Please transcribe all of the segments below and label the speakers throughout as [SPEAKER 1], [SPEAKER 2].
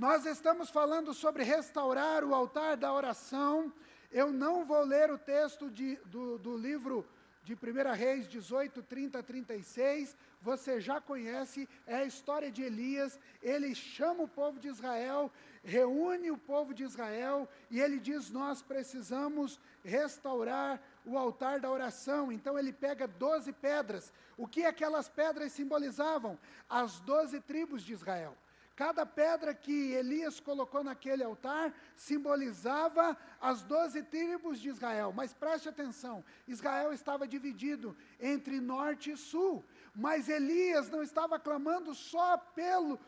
[SPEAKER 1] Nós estamos falando sobre restaurar o altar da oração. Eu não vou ler o texto do livro de 1 Reis 18, 30 a 36, você já conhece, é a história de Elias. Ele chama o povo de Israel, reúne o povo de Israel, e ele diz, nós precisamos restaurar o altar da oração. Então ele pega 12 pedras. O que aquelas pedras simbolizavam? As 12 tribos de Israel. Cada pedra que Elias colocou naquele altar simbolizava as 12 tribos de Israel. Mas preste atenção, Israel estava dividido entre norte e sul. Mas Elias não estava clamando só pelo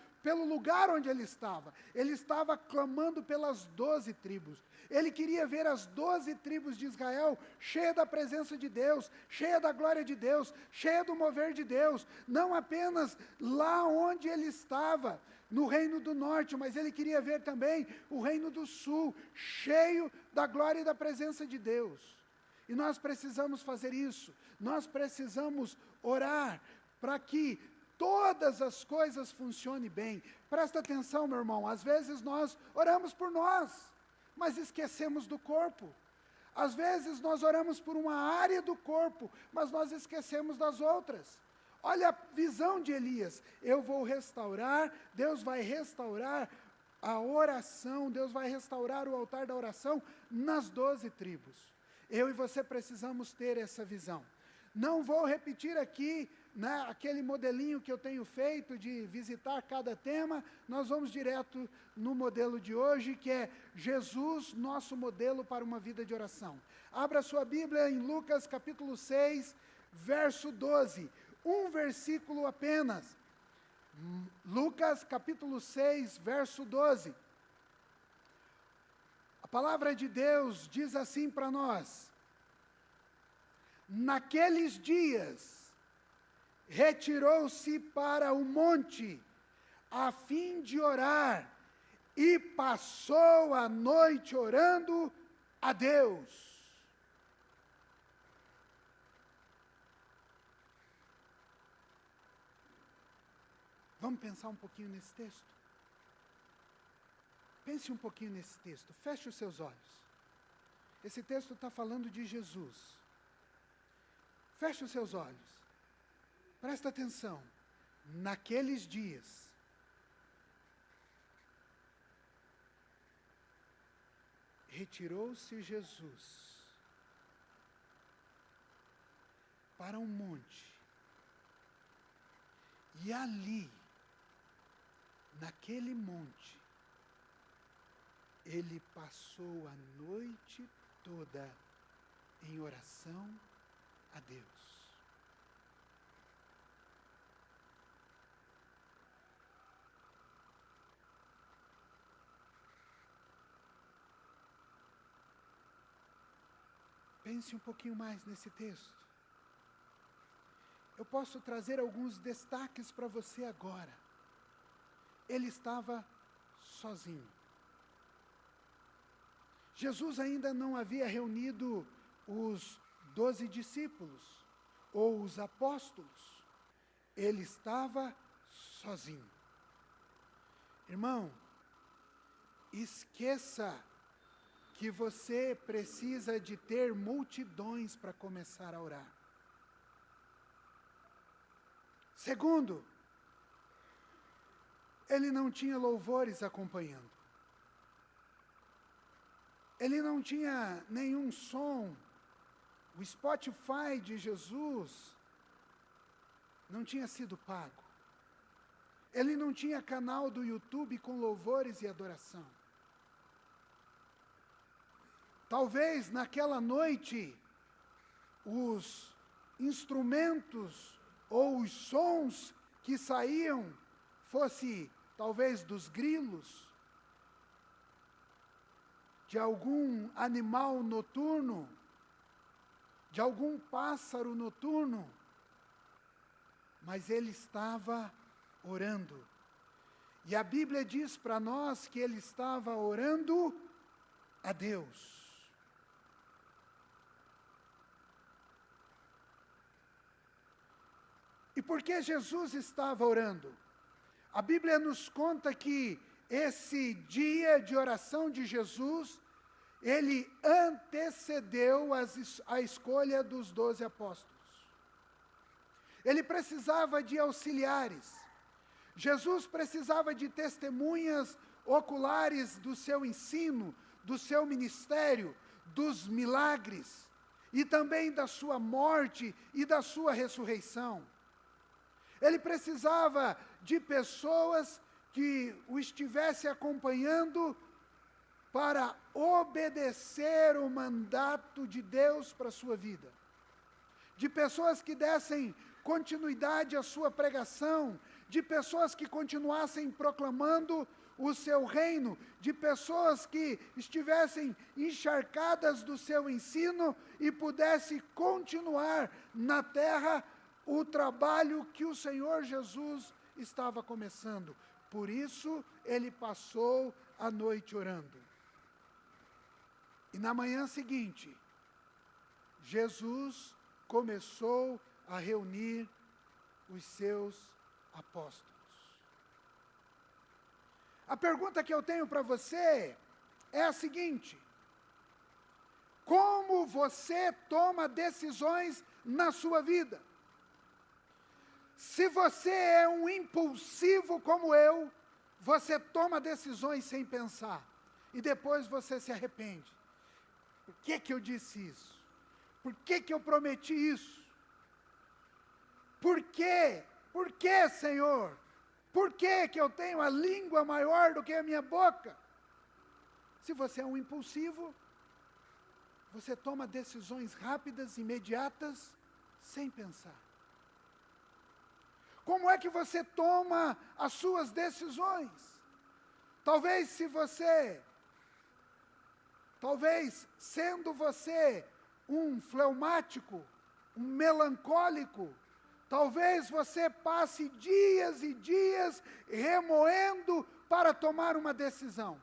[SPEAKER 1] lugar onde ele estava clamando pelas 12 tribos. Ele queria ver as 12 tribos de Israel cheias da presença de Deus, cheia da glória de Deus, cheia do mover de Deus, não apenas lá onde ele estava, no reino do norte, mas ele queria ver também o reino do sul, cheio da glória e da presença de Deus. E nós precisamos fazer isso, nós precisamos orar para que todas as coisas funcionem bem. Presta atenção, meu irmão, às vezes nós oramos por nós, mas esquecemos do corpo. Às vezes nós oramos por uma área do corpo, mas nós esquecemos das outras. Olha a visão de Elias, eu vou restaurar, Deus vai restaurar a oração, Deus vai restaurar o altar da oração nas 12 tribos. Eu e você precisamos ter essa visão. Não vou repetir aqui, aquele modelinho que eu tenho feito de visitar cada tema, nós vamos direto no modelo de hoje, que é Jesus, nosso modelo para uma vida de oração. Abra sua Bíblia em Lucas capítulo 6, verso 12. Um versículo apenas. Lucas capítulo 6, verso 12. A palavra de Deus diz assim para nós: naqueles dias, retirou-se para o monte, a fim de orar, e passou a noite orando a Deus. Vamos pensar um pouquinho nesse texto? Pense um pouquinho nesse texto, feche os seus olhos. Esse texto está falando de Jesus. Feche os seus olhos. Presta atenção. Naqueles dias, retirou-se Jesus para um monte, e ali, naquele monte, ele passou a noite toda em oração a Deus. Pense um pouquinho mais nesse texto. Eu posso trazer alguns destaques para você agora. Ele estava sozinho. Jesus ainda não havia reunido os 12 discípulos, ou os apóstolos. Ele estava sozinho. Irmão, esqueça que você precisa de ter multidões para começar a orar. Segundo, ele não tinha louvores acompanhando. Ele não tinha nenhum som. O Spotify de Jesus não tinha sido pago. Ele não tinha canal do YouTube com louvores e adoração. Talvez naquela noite, os instrumentos ou os sons que saíam fosse talvez dos grilos, de algum animal noturno, de algum pássaro noturno, mas ele estava orando. E a Bíblia diz para nós que ele estava orando a Deus. E por que Jesus estava orando? A Bíblia nos conta que esse dia de oração de Jesus, ele antecedeu a escolha dos 12 apóstolos. Ele precisava de auxiliares. Jesus precisava de testemunhas oculares do seu ensino, do seu ministério, dos milagres, e também da sua morte e da sua ressurreição. Ele precisava de pessoas que o estivessem acompanhando para obedecer o mandato de Deus para a sua vida. De pessoas que dessem continuidade à sua pregação, de pessoas que continuassem proclamando o seu reino, de pessoas que estivessem encharcadas do seu ensino e pudessem continuar na terra o trabalho que o Senhor Jesus estava começando. Por isso, ele passou a noite orando. E na manhã seguinte, Jesus começou a reunir os seus apóstolos. A pergunta que eu tenho para você é a seguinte: como você toma decisões na sua vida? Se você é um impulsivo como eu, você toma decisões sem pensar, e depois você se arrepende. Por que eu disse isso? Por que eu prometi isso? Por quê? Por que, Senhor? Por que eu tenho a língua maior do que a minha boca? Se você é um impulsivo, você toma decisões rápidas, imediatas, sem pensar. Como é que você toma as suas decisões? Talvez sendo você um fleumático, um melancólico, talvez você passe dias e dias remoendo para tomar uma decisão.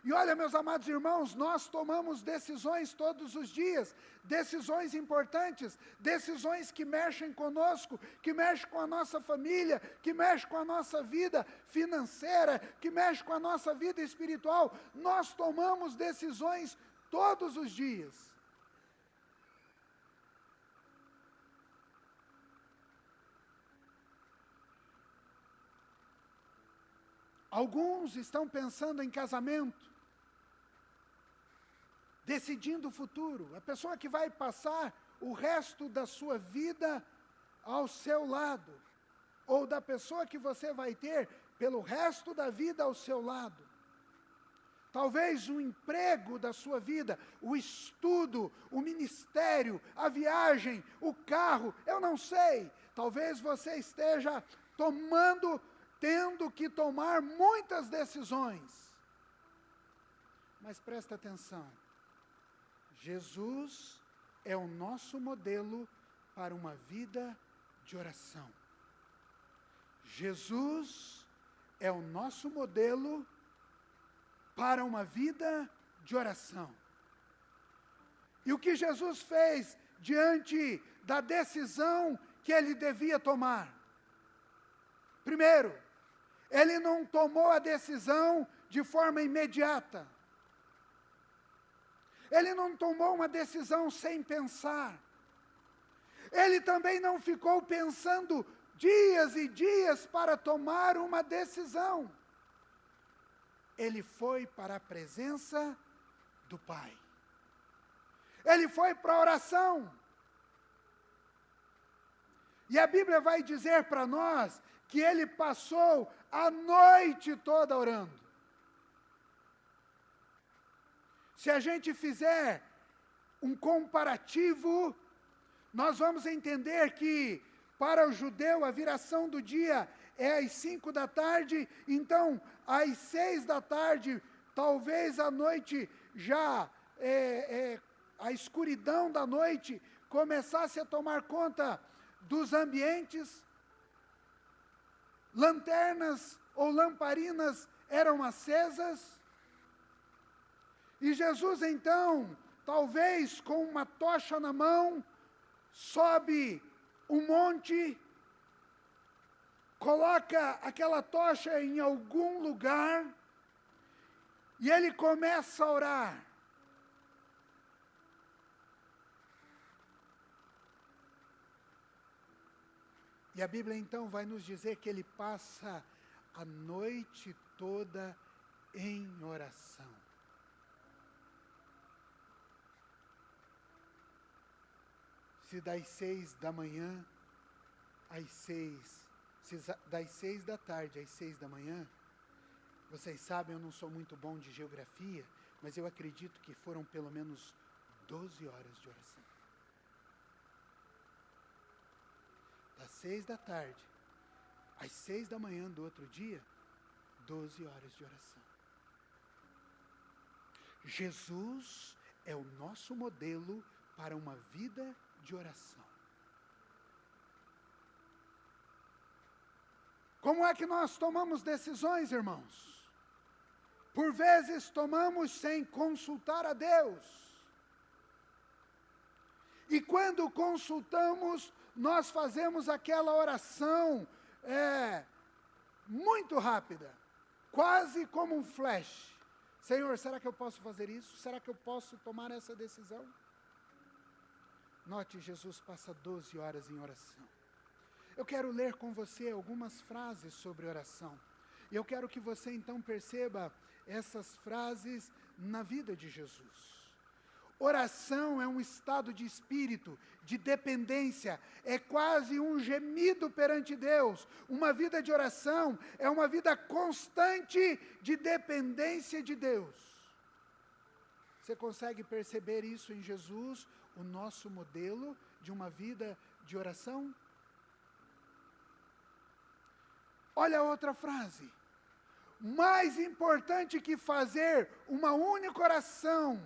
[SPEAKER 1] E olha, meus amados irmãos, nós tomamos decisões todos os dias, decisões importantes, decisões que mexem conosco, que mexem com a nossa família, que mexem com a nossa vida financeira, que mexem com a nossa vida espiritual. Nós tomamos decisões todos os dias. Alguns estão pensando em casamento, decidindo o futuro, a pessoa que vai passar o resto da sua vida ao seu lado, ou da pessoa que você vai ter pelo resto da vida ao seu lado. Talvez o emprego da sua vida, o estudo, o ministério, a viagem, o carro, eu não sei. Talvez você esteja tendo que tomar muitas decisões. Mas presta atenção. Jesus é o nosso modelo para uma vida de oração. Jesus é o nosso modelo para uma vida de oração. E o que Jesus fez diante da decisão que ele devia tomar? Primeiro, ele não tomou a decisão de forma imediata. Ele não tomou uma decisão sem pensar. Ele também não ficou pensando dias e dias para tomar uma decisão. Ele foi para a presença do Pai. Ele foi para a oração. E a Bíblia vai dizer para nós que ele passou a noite toda orando. Se a gente fizer um comparativo, nós vamos entender que para o judeu a viração do dia é às 5 da tarde, então às 6 da tarde, talvez a noite já, a escuridão da noite começasse a tomar conta dos ambientes. Lanternas ou lamparinas eram acesas. E Jesus então, talvez com uma tocha na mão, sobe um monte, coloca aquela tocha em algum lugar, e ele começa a orar. E a Bíblia então vai nos dizer que ele passa a noite toda em oração. Se das 6 da manhã às 6, das 6 da tarde às 6 da manhã, vocês sabem, eu não sou muito bom de geografia, mas eu acredito que foram pelo menos 12 horas de oração. Das 6 da tarde às 6 da manhã do outro dia, 12 horas de oração. Jesus é o nosso modelo para uma vida de oração. Como é que nós tomamos decisões, irmãos? Por vezes tomamos sem consultar a Deus. E quando consultamos, nós fazemos aquela oração muito rápida, quase como um flash. Senhor, será que eu posso fazer isso? Será que eu posso tomar essa decisão? Note, Jesus passa 12 horas em oração. Eu quero ler com você algumas frases sobre oração. E eu quero que você então perceba essas frases na vida de Jesus. Oração é um estado de espírito, de dependência, é quase um gemido perante Deus. Uma vida de oração é uma vida constante de dependência de Deus. Você consegue perceber isso em Jesus, o nosso modelo de uma vida de oração? Olha a outra frase. Mais importante que fazer uma única oração,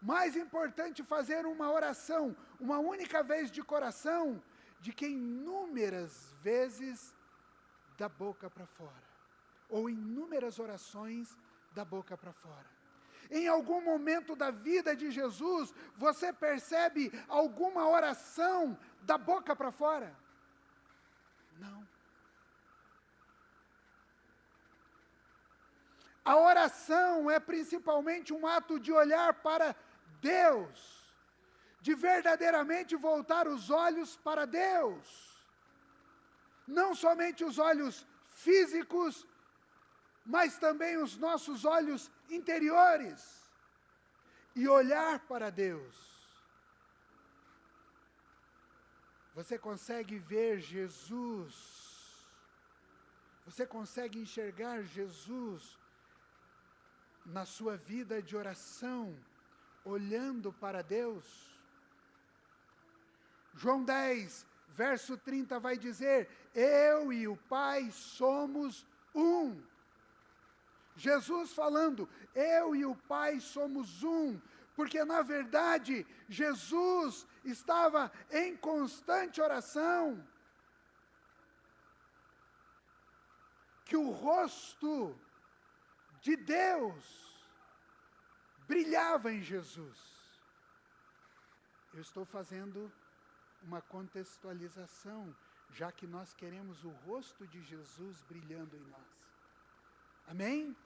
[SPEAKER 1] mais importante fazer uma oração, uma única vez de coração, de que inúmeras vezes da boca para fora, ou inúmeras orações da boca para fora. Em algum momento da vida de Jesus, você percebe alguma oração da boca para fora? Não. A oração é principalmente um ato de olhar para Deus, de verdadeiramente voltar os olhos para Deus. Não somente os olhos físicos, mas também os nossos olhos interiores. E olhar para Deus. Você consegue ver Jesus, você consegue enxergar Jesus na sua vida de oração, olhando para Deus? João 10, verso 30 vai dizer, eu e o Pai somos um. Jesus falando, eu e o Pai somos um, porque na verdade Jesus estava em constante oração, que o rosto de Deus brilhava em Jesus. Eu estou fazendo uma contextualização, já que nós queremos o rosto de Jesus brilhando em nós. Amém?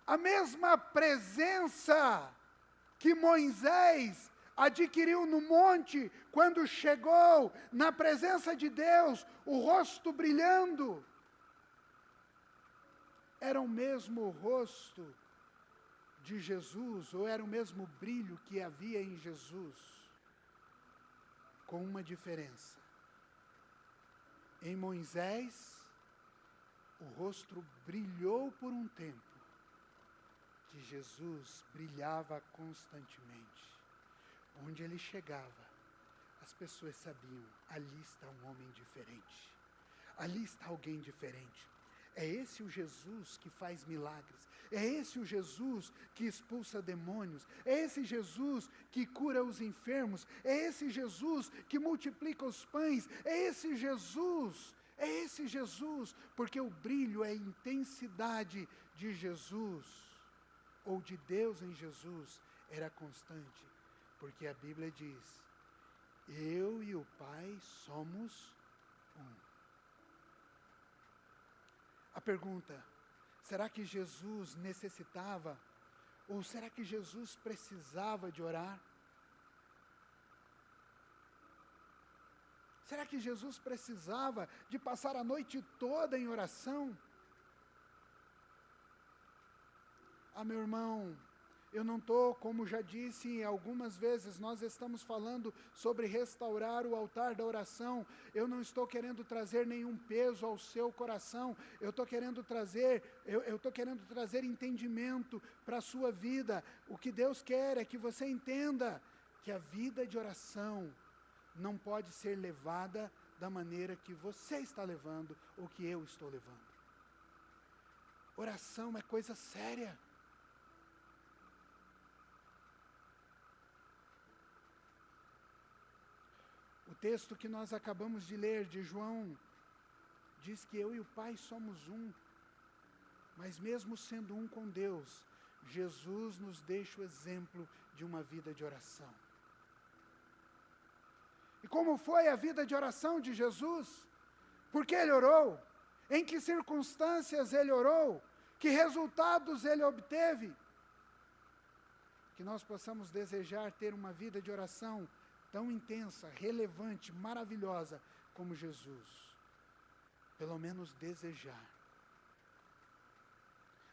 [SPEAKER 1] A mesma presença que Moisés adquiriu no monte, quando chegou na presença de Deus, o rosto brilhando, era o mesmo rosto de Jesus, ou era o mesmo brilho que havia em Jesus, com uma diferença. Em Moisés, o rosto brilhou por um tempo, de Jesus brilhava constantemente. Onde ele chegava, as pessoas sabiam, ali está um homem diferente, ali está alguém diferente. É esse o Jesus que faz milagres, é esse o Jesus que expulsa demônios, é esse Jesus que cura os enfermos, é esse Jesus que multiplica os pães, é esse Jesus, porque o brilho é a intensidade de Jesus, ou de Deus em Jesus, era constante, porque a Bíblia diz Eu e o Pai somos um. A pergunta: será que Jesus necessitava, ou será que Jesus precisava de orar? Será que Jesus precisava de passar a noite toda em oração? Ah, meu irmão, eu não estou, como já disse algumas vezes, nós estamos falando sobre restaurar o altar da oração. Eu não estou querendo trazer nenhum peso ao seu coração. Eu estou querendo trazer entendimento para a sua vida. O que Deus quer é que você entenda que a vida de oração não pode ser levada da maneira que você está levando ou que eu estou levando. Oração é coisa séria. O texto que nós acabamos de ler de João diz que eu e o Pai somos um, mas mesmo sendo um com Deus, Jesus nos deixa o exemplo de uma vida de oração. E como foi a vida de oração de Jesus? Por que ele orou? Em que circunstâncias ele orou? Que resultados ele obteve? Que nós possamos desejar ter uma vida de oração tão intensa, relevante, maravilhosa como Jesus. Pelo menos desejar.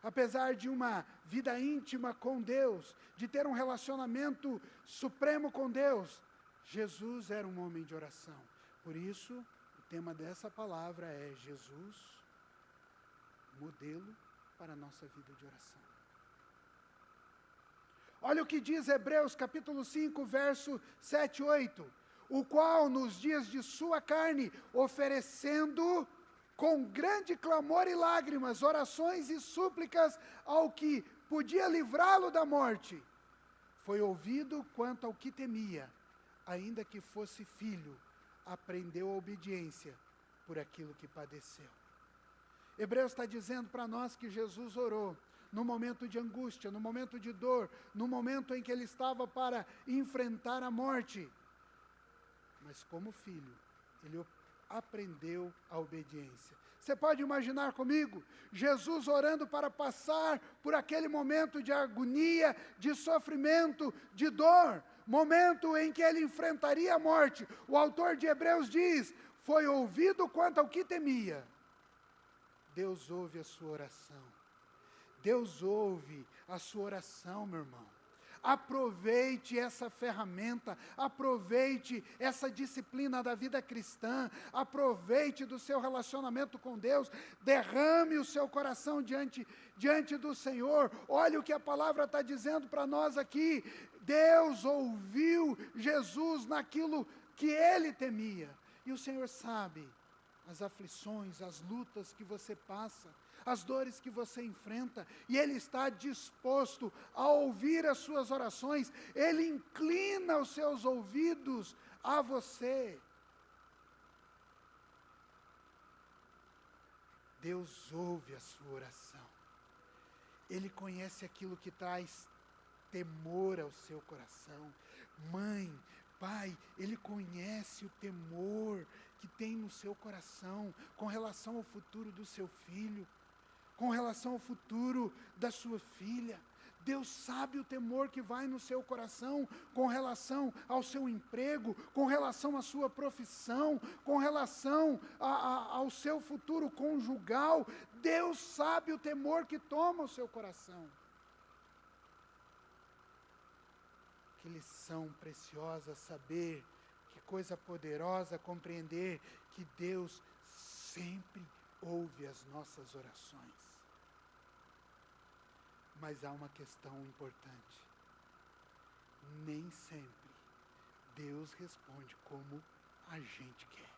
[SPEAKER 1] Apesar de uma vida íntima com Deus, de ter um relacionamento supremo com Deus, Jesus era um homem de oração. Por isso, o tema dessa palavra é Jesus, modelo para a nossa vida de oração. Olha o que diz Hebreus capítulo 5, verso 7 e 8. O qual nos dias de sua carne, oferecendo com grande clamor e lágrimas, orações e súplicas ao que podia livrá-lo da morte, foi ouvido quanto ao que temia, ainda que fosse filho, aprendeu a obediência por aquilo que padeceu. Hebreus está dizendo para nós que Jesus orou no momento de angústia, no momento de dor, no momento em que ele estava para enfrentar a morte. Mas como filho, ele aprendeu a obediência. Você pode imaginar comigo, Jesus orando para passar por aquele momento de agonia, de sofrimento, de dor, momento em que ele enfrentaria a morte. O autor de Hebreus diz, foi ouvido quanto ao que temia. Deus ouve a sua oração. Deus ouve a sua oração, meu irmão. Aproveite essa ferramenta, aproveite essa disciplina da vida cristã, aproveite do seu relacionamento com Deus, derrame o seu coração diante do Senhor. Olha o que a palavra está dizendo para nós aqui. Deus ouviu Jesus naquilo que ele temia. E o Senhor sabe as aflições, as lutas que você passa, as dores que você enfrenta, e Ele está disposto a ouvir as suas orações, Ele inclina os seus ouvidos a você. Deus ouve a sua oração, Ele conhece aquilo que traz temor ao seu coração. Mãe, pai, Ele conhece o temor que tem no seu coração, com relação ao futuro do seu filho, com relação ao futuro da sua filha. Deus sabe o temor que vai no seu coração, com relação ao seu emprego, com relação à sua profissão, com relação ao seu futuro conjugal. Deus sabe o temor que toma o seu coração. Que lição preciosa saber, que coisa poderosa compreender que Deus sempre ouve as nossas orações. Mas há uma questão importante. Nem sempre Deus responde como a gente quer.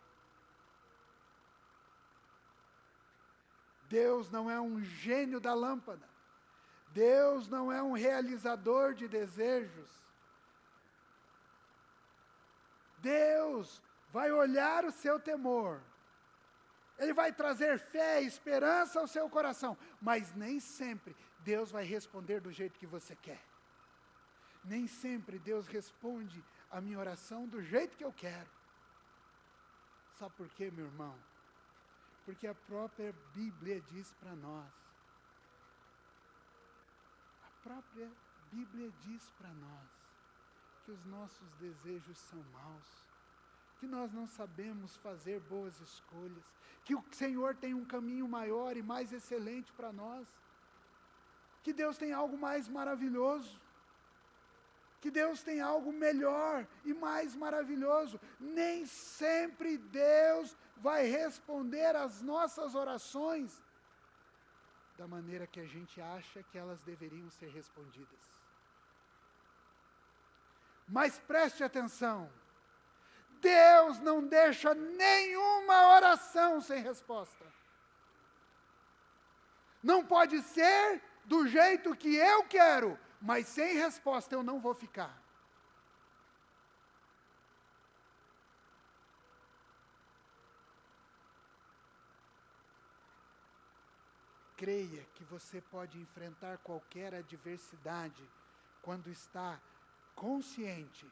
[SPEAKER 1] Deus não é um gênio da lâmpada. Deus não é um realizador de desejos. Deus vai olhar o seu temor. Ele vai trazer fé e esperança ao seu coração. Mas nem sempre Deus vai responder do jeito que você quer. Nem sempre Deus responde a minha oração do jeito que eu quero. Sabe por quê, meu irmão? Porque a própria Bíblia diz para nós. A própria Bíblia diz para nós que os nossos desejos são maus, que nós não sabemos fazer boas escolhas, que o Senhor tem um caminho maior e mais excelente para nós, que Deus tem algo mais maravilhoso, que Deus tem algo melhor e mais maravilhoso. Nem sempre Deus vai responder às nossas orações da maneira que a gente acha que elas deveriam ser respondidas. Mas preste atenção, Deus não deixa nenhuma oração sem resposta. Não pode ser do jeito que eu quero, mas sem resposta eu não vou ficar. Creia que você pode enfrentar qualquer adversidade quando está consciente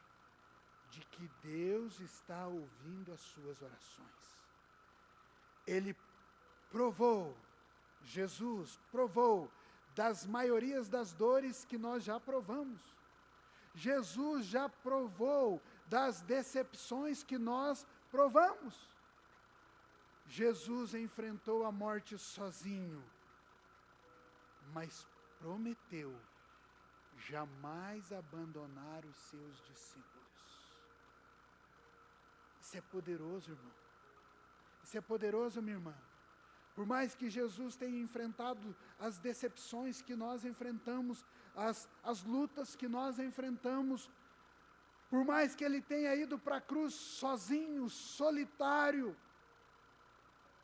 [SPEAKER 1] de que Deus está ouvindo as suas orações. Ele provou, Jesus provou das maiorias das dores que nós já provamos. Jesus já provou das decepções que nós provamos. Jesus enfrentou a morte sozinho, mas prometeu jamais abandonar os seus discípulos. Isso é poderoso, irmão. Isso é poderoso, minha irmã. Por mais que Jesus tenha enfrentado as decepções que nós enfrentamos, as lutas que nós enfrentamos, por mais que Ele tenha ido para a cruz sozinho, solitário,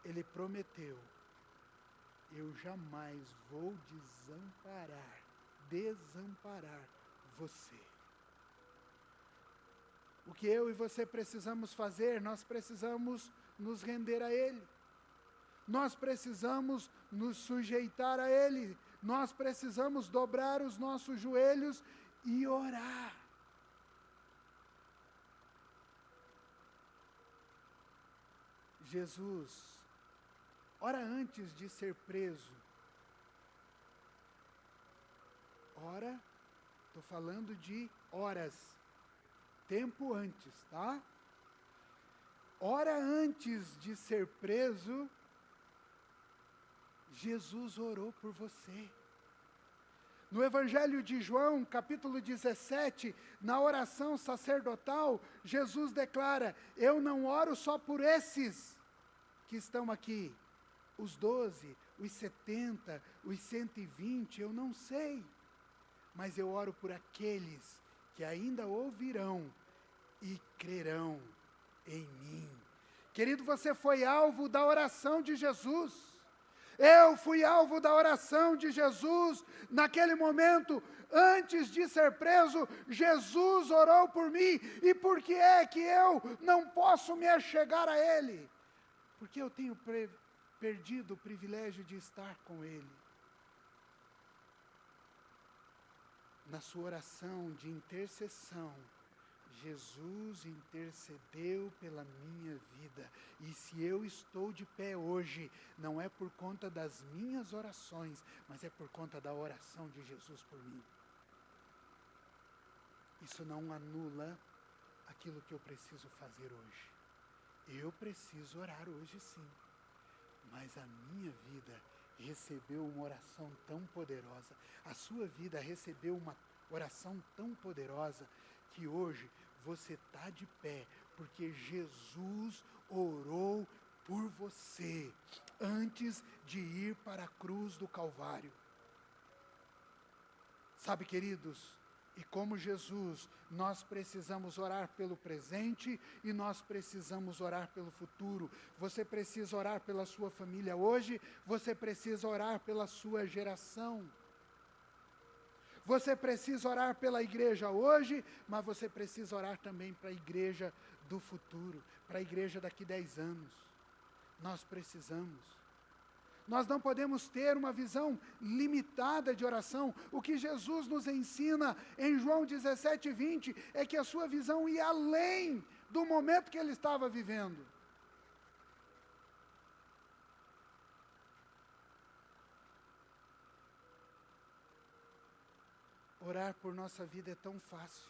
[SPEAKER 1] Ele prometeu: eu jamais vou desamparar você. O que eu e você precisamos fazer? Nós precisamos nos render a Ele. Nós precisamos nos sujeitar a Ele. Nós precisamos dobrar os nossos joelhos e orar. Jesus, ora antes de ser preso, estou falando de horas, tempo antes, tá? Ora antes de ser preso, Jesus orou por você. No Evangelho de João, capítulo 17, na oração sacerdotal, Jesus declara: eu não oro só por esses que estão aqui, os 12, os 70, os 120, eu não sei, mas eu oro por aqueles que ainda ouvirão e crerão em mim. Querido, você foi alvo da oração de Jesus. Eu fui alvo da oração de Jesus. Naquele momento, antes de ser preso, Jesus orou por mim. E por que é que eu não posso me achegar a Ele? Porque eu tenho perdido o privilégio de estar com Ele. Na sua oração de intercessão, Jesus intercedeu pela minha vida. E se eu estou de pé hoje, não é por conta das minhas orações, mas é por conta da oração de Jesus por mim. Isso não anula aquilo que eu preciso fazer hoje. Eu preciso orar hoje sim, mas a minha vida recebeu uma oração tão poderosa, a sua vida recebeu uma oração tão poderosa, que hoje você está de pé, porque Jesus orou por você, antes de ir para a cruz do Calvário. Sabe, queridos, e como Jesus, nós precisamos orar pelo presente e nós precisamos orar pelo futuro. Você precisa orar pela sua família hoje, você precisa orar pela sua geração. Você precisa orar pela igreja hoje, mas você precisa orar também para a igreja do futuro, para a igreja daqui 10 anos. Nós precisamos. Nós não podemos ter uma visão limitada de oração. O que Jesus nos ensina em João 17:20 é que a sua visão ia além do momento que ele estava vivendo. Orar por nossa vida é tão fácil.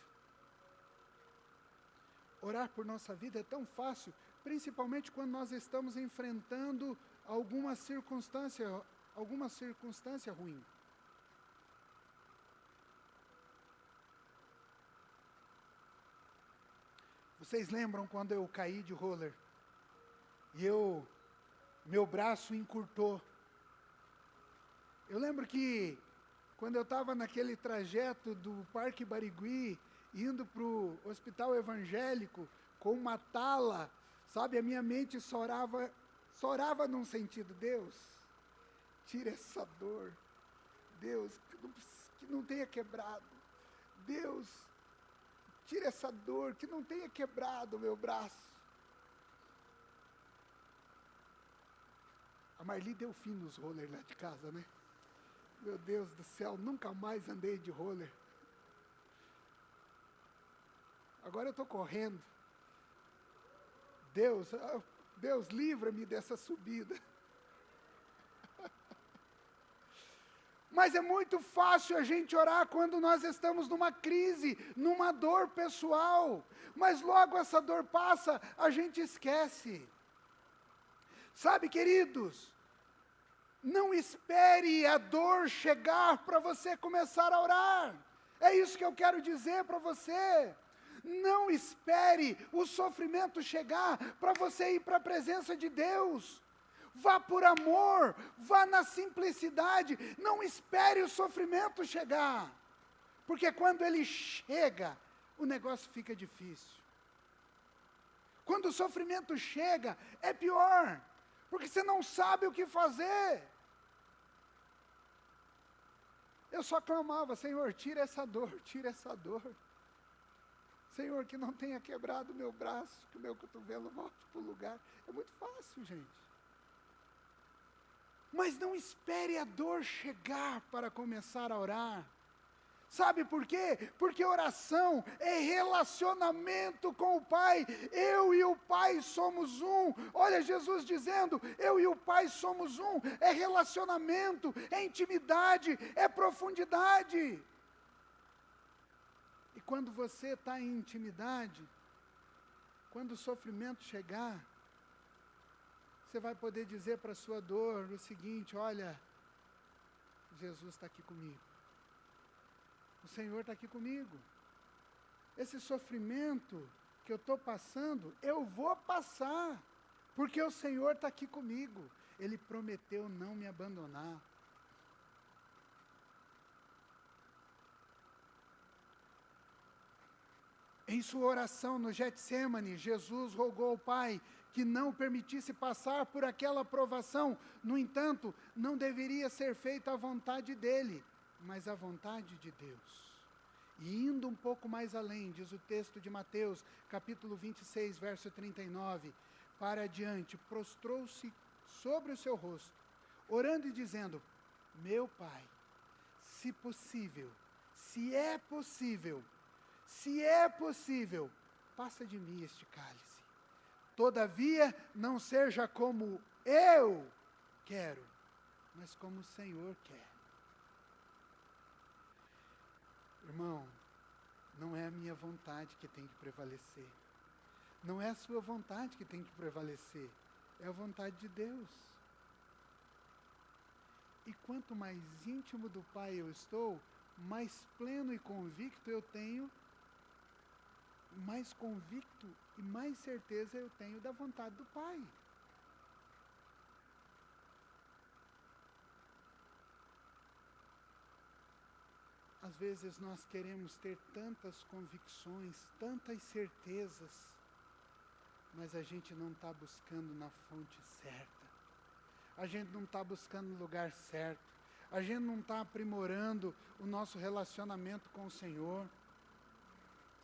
[SPEAKER 1] Orar por nossa vida é tão fácil, principalmente quando nós estamos enfrentando alguma circunstância ruim. Vocês lembram quando eu caí de roller? E meu braço encurtou. Eu lembro que quando eu estava naquele trajeto do Parque Barigui, indo para o hospital evangélico, com uma tala, sabe, a minha mente sorava num sentido, Deus, tira essa dor, Deus, que não tenha quebrado, Deus, tira essa dor, que não tenha quebrado o meu braço. A Marli deu fim nos rollers lá de casa, né? Meu Deus do céu, nunca mais andei de roller. Agora eu estou correndo. Deus, livra-me dessa subida. Mas é muito fácil a gente orar quando nós estamos numa crise, numa dor pessoal. Mas logo essa dor passa, a gente esquece. Sabe, queridos, não espere a dor chegar para você começar a orar. É isso que eu quero dizer para você. Não espere o sofrimento chegar para você ir para a presença de Deus. Vá por amor, vá na simplicidade. Não espere o sofrimento chegar. Porque quando ele chega, o negócio fica difícil. Quando o sofrimento chega, é pior. Porque você não sabe o que fazer. Eu só clamava, Senhor, tira essa dor, tira essa dor. Senhor, que não tenha quebrado o meu braço, que o meu cotovelo volte para o lugar. É muito fácil, gente. Mas não espere a dor chegar para começar a orar. Sabe por quê? Porque oração é relacionamento com o Pai. Eu e o Pai somos um. Olha Jesus dizendo, eu e o Pai somos um. É relacionamento, é intimidade, é profundidade. E quando você está em intimidade, quando o sofrimento chegar, você vai poder dizer para a sua dor o seguinte, olha, Jesus está aqui comigo. O Senhor está aqui comigo. Esse sofrimento que eu estou passando, eu vou passar, porque o Senhor está aqui comigo. Ele prometeu não me abandonar. Em sua oração no Getsêmani, Jesus rogou ao Pai que não permitisse passar por aquela provação. No entanto, não deveria ser feita a vontade dele, mas a vontade de Deus. E indo um pouco mais além, diz o texto de Mateus, capítulo 26, verso 39, para adiante, prostrou-se sobre o seu rosto, orando e dizendo, meu Pai, se possível, se é possível, passa de mim este cálice. Todavia, não seja como eu quero, mas como o Senhor quer. Irmão, não é a minha vontade que tem que prevalecer. Não é a sua vontade que tem que prevalecer. É a vontade de Deus. E quanto mais íntimo do Pai eu estou, mais pleno e convicto eu tenho, mais convicto e mais certeza eu tenho da vontade do Pai. Às vezes nós queremos ter tantas convicções, tantas certezas, mas a gente não está buscando na fonte certa. A gente não está buscando no lugar certo. A gente não está aprimorando o nosso relacionamento com o Senhor.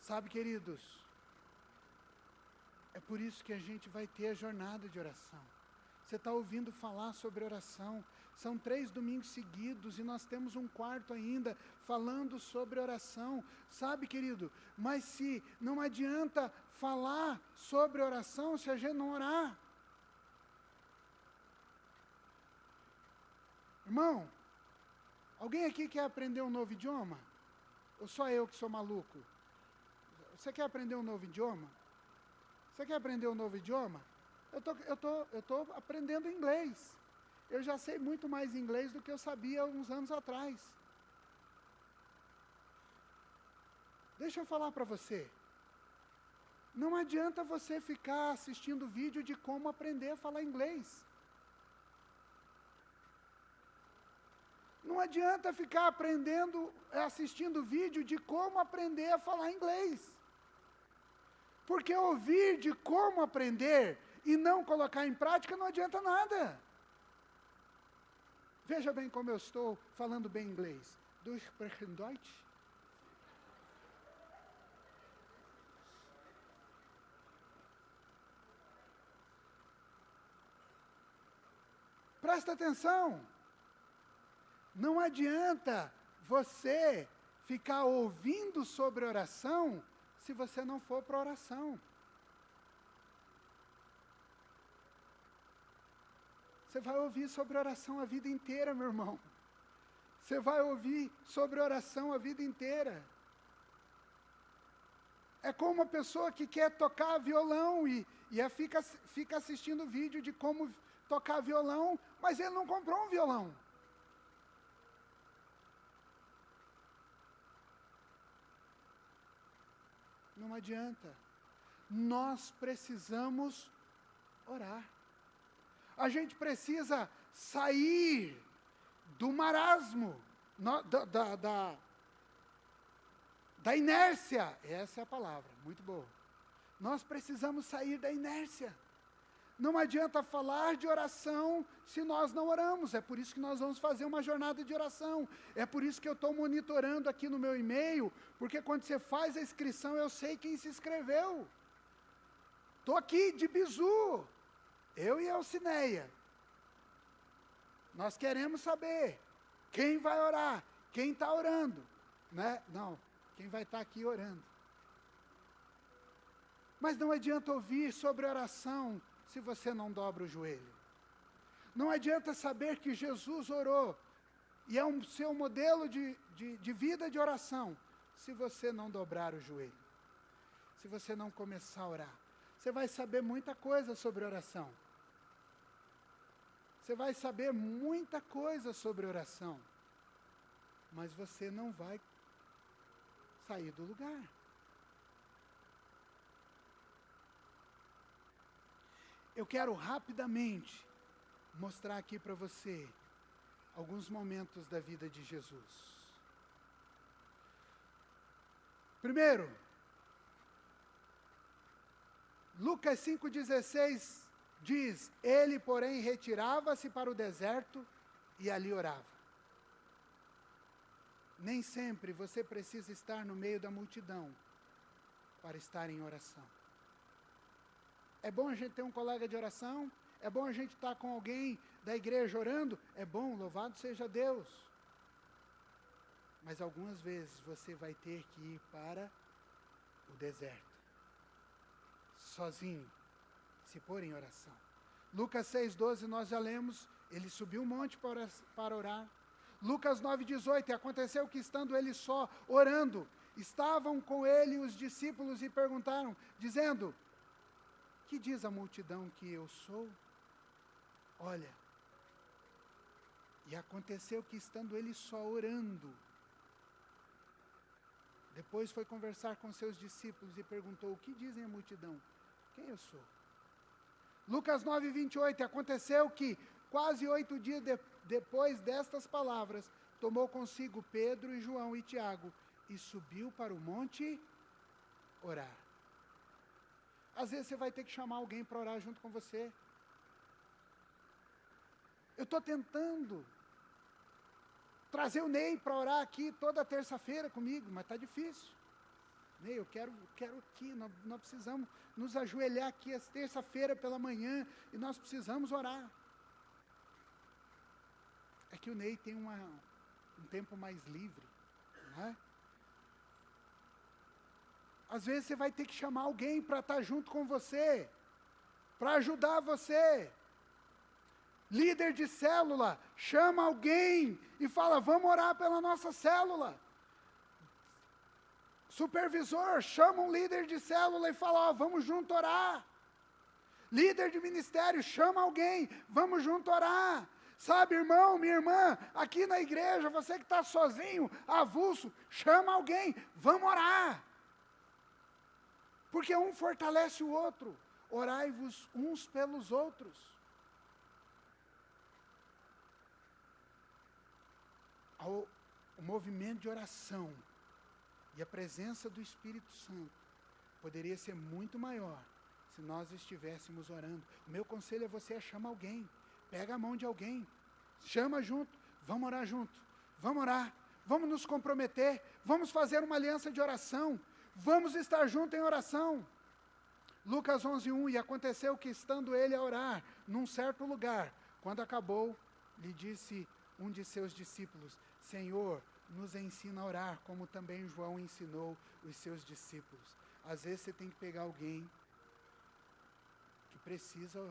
[SPEAKER 1] Sabe, queridos, é por isso que a gente vai ter a jornada de oração. Você está ouvindo falar sobre oração. São 3 domingos seguidos e nós temos um quarto ainda falando sobre oração. Sabe, querido, mas se não adianta falar sobre oração se a gente não orar. Irmão, alguém aqui quer aprender um novo idioma? Ou só eu que sou maluco? Você quer aprender um novo idioma? Você quer aprender um novo idioma? Eu tô aprendendo inglês. Eu já sei muito mais inglês do que eu sabia uns anos atrás. Deixa eu falar para você. Não adianta você ficar assistindo vídeo de como aprender a falar inglês. Não adianta ficar assistindo vídeo de como aprender a falar inglês. Porque ouvir de como aprender e não colocar em prática não adianta nada. Veja bem como eu estou falando bem inglês. Du sprechen Deutsch? Presta atenção. Não adianta você ficar ouvindo sobre oração se você não for para oração. Você vai ouvir sobre oração a vida inteira, meu irmão. Você vai ouvir sobre oração a vida inteira. É como uma pessoa que quer tocar violão e fica assistindo vídeo de como tocar violão, mas ele não comprou um violão. Não adianta. Nós precisamos orar. A gente precisa sair do marasmo, da inércia. Essa é a palavra, muito boa. Nós precisamos sair da inércia. Não adianta falar de oração se nós não oramos. É por isso que nós vamos fazer uma jornada de oração. É por isso que eu estou monitorando aqui no meu e-mail, porque quando você faz a inscrição, eu sei quem se inscreveu. Estou aqui de bizu. Eu e a Alcineia. Nós queremos saber quem vai orar, quem está orando. Né? Não, quem vai estar aqui orando. Mas não adianta ouvir sobre oração se você não dobra o joelho. Não adianta saber que Jesus orou e é um seu modelo de vida de oração, se você não dobrar o joelho. Se você não começar a orar. Você vai saber muita coisa sobre oração. Você vai saber muita coisa sobre oração. Mas você não vai sair do lugar. Eu quero rapidamente mostrar aqui para você alguns momentos da vida de Jesus. Primeiro, Lucas 5,16 diz: ele, porém, retirava-se para o deserto e ali orava. Nem sempre você precisa estar no meio da multidão para estar em oração. É bom a gente ter um colega de oração, é bom a gente estar com alguém da igreja orando, é bom, louvado seja Deus. Mas algumas vezes você vai ter que ir para o deserto, sozinho, se pôr em oração. Lucas 6,12 nós já lemos, ele subiu um monte para orar. Lucas 9,18, aconteceu que estando ele só, orando, estavam com ele os discípulos e perguntaram, dizendo: que diz a multidão que eu sou? Olha, e aconteceu que estando ele só orando, depois foi conversar com seus discípulos e perguntou: o que dizem a multidão? Quem eu sou? Lucas 9,28, aconteceu que quase 8 dias depois destas palavras, tomou consigo Pedro e João e Tiago e subiu para o monte orar. Às vezes você vai ter que chamar alguém para orar junto com você. Eu estou tentando trazer o Ney para orar aqui toda terça-feira comigo, mas está difícil. Ney, eu quero aqui, nós precisamos nos ajoelhar aqui às terça-feira pela manhã e nós precisamos orar. É que o Ney tem um tempo mais livre, né? Às vezes você vai ter que chamar alguém para estar junto com você, para ajudar você. Líder de célula, chama alguém e fala, vamos orar pela nossa célula. Supervisor, chama um líder de célula e fala, vamos junto orar. Líder de ministério, chama alguém, vamos junto orar. Sabe, irmão, minha irmã, aqui na igreja, você que está sozinho, avulso, chama alguém, vamos orar. Porque um fortalece o outro. Orai-vos uns pelos outros. O movimento de oração e a presença do Espírito Santo poderia ser muito maior se nós estivéssemos orando. O meu conselho a você é chama alguém. Pega a mão de alguém. Chama junto. Vamos orar junto. Vamos orar. Vamos nos comprometer. Vamos fazer uma aliança de oração. Vamos estar juntos em oração. Lucas 11:1, e aconteceu que, estando ele a orar, num certo lugar, quando acabou, lhe disse um de seus discípulos, Senhor, nos ensina a orar, como também João ensinou os seus discípulos. Às vezes você tem que pegar alguém que precisa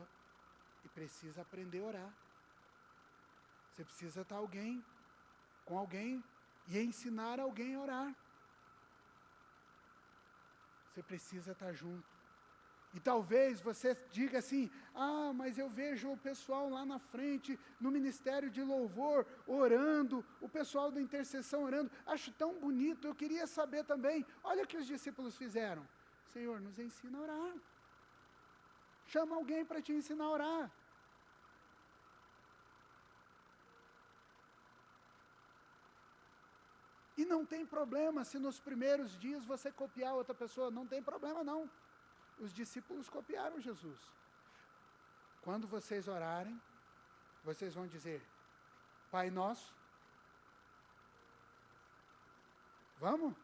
[SPEAKER 1] aprender a orar. Você precisa estar com alguém e ensinar alguém a orar. Você precisa estar junto. E talvez você diga assim, mas eu vejo o pessoal lá na frente, no ministério de louvor, orando, o pessoal da intercessão orando, acho tão bonito, eu queria saber também, olha o que os discípulos fizeram. Senhor, nos ensina a orar. Chama alguém para te ensinar a orar. E não tem problema se nos primeiros dias você copiar outra pessoa, não tem problema não. Os discípulos copiaram Jesus. Quando vocês orarem, vocês vão dizer, Pai Nosso. Vamos?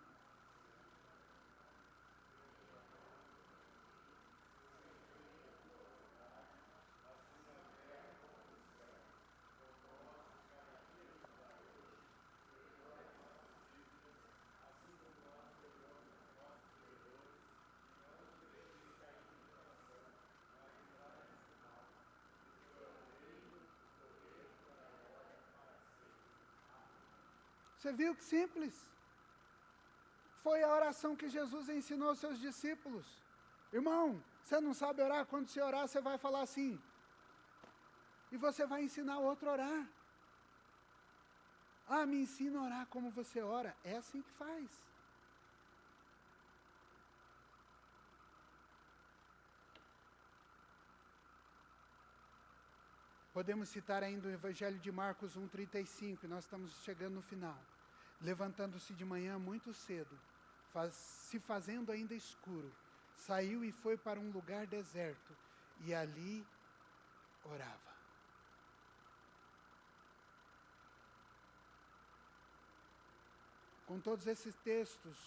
[SPEAKER 1] Você viu que simples? Foi a oração que Jesus ensinou aos seus discípulos. Irmão, você não sabe orar? Quando você orar, você vai falar assim. E você vai ensinar o outro a orar. Me ensina a orar como você ora. É assim que faz. Podemos citar ainda o Evangelho de Marcos 1,35, nós estamos chegando no final. Levantando-se de manhã muito cedo, se fazendo ainda escuro, saiu e foi para um lugar deserto, e ali orava. Com todos esses textos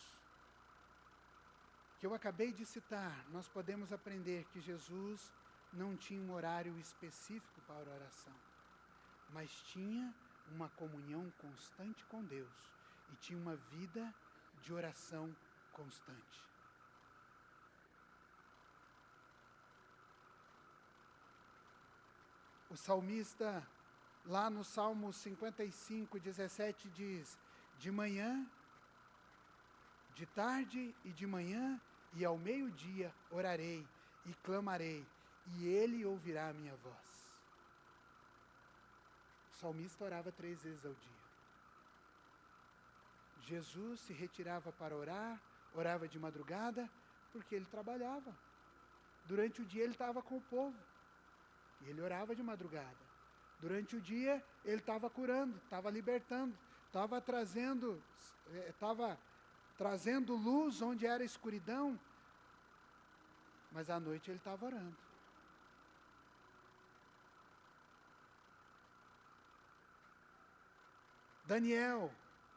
[SPEAKER 1] que eu acabei de citar, nós podemos aprender que Jesus não tinha um horário específico para a oração, mas tinha uma comunhão constante com Deus e tinha uma vida de oração constante. O salmista, lá no Salmo 55, 17, diz, de manhã, de tarde e de manhã, e ao meio-dia orarei e clamarei, e ele ouvirá a minha voz. O salmista orava 3 vezes ao dia. Jesus se retirava para orar, orava de madrugada, porque ele trabalhava. Durante o dia ele estava com o povo, e ele orava de madrugada. Durante o dia ele estava curando, estava libertando, estava trazendo luz onde era escuridão, mas à noite ele estava orando. Daniel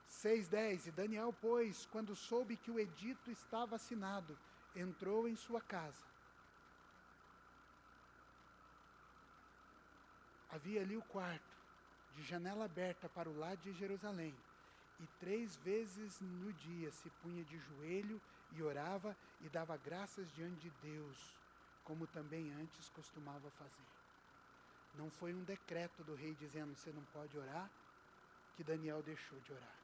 [SPEAKER 1] 6:10, e Daniel, pois, quando soube que o edito estava assinado, entrou em sua casa. Havia ali o quarto, de janela aberta para o lado de Jerusalém, e 3 vezes no dia se punha de joelho e orava e dava graças diante de Deus, como também antes costumava fazer. Não foi um decreto do rei dizendo você não pode orar, que Daniel deixou de orar.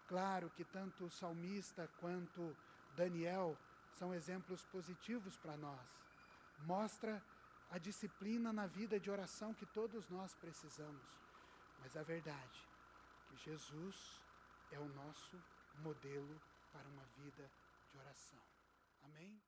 [SPEAKER 1] Claro que tanto o salmista quanto Daniel são exemplos positivos para nós. Mostra a disciplina na vida de oração que todos nós precisamos. Mas a verdade é que Jesus é o nosso modelo para uma vida de oração. Amém?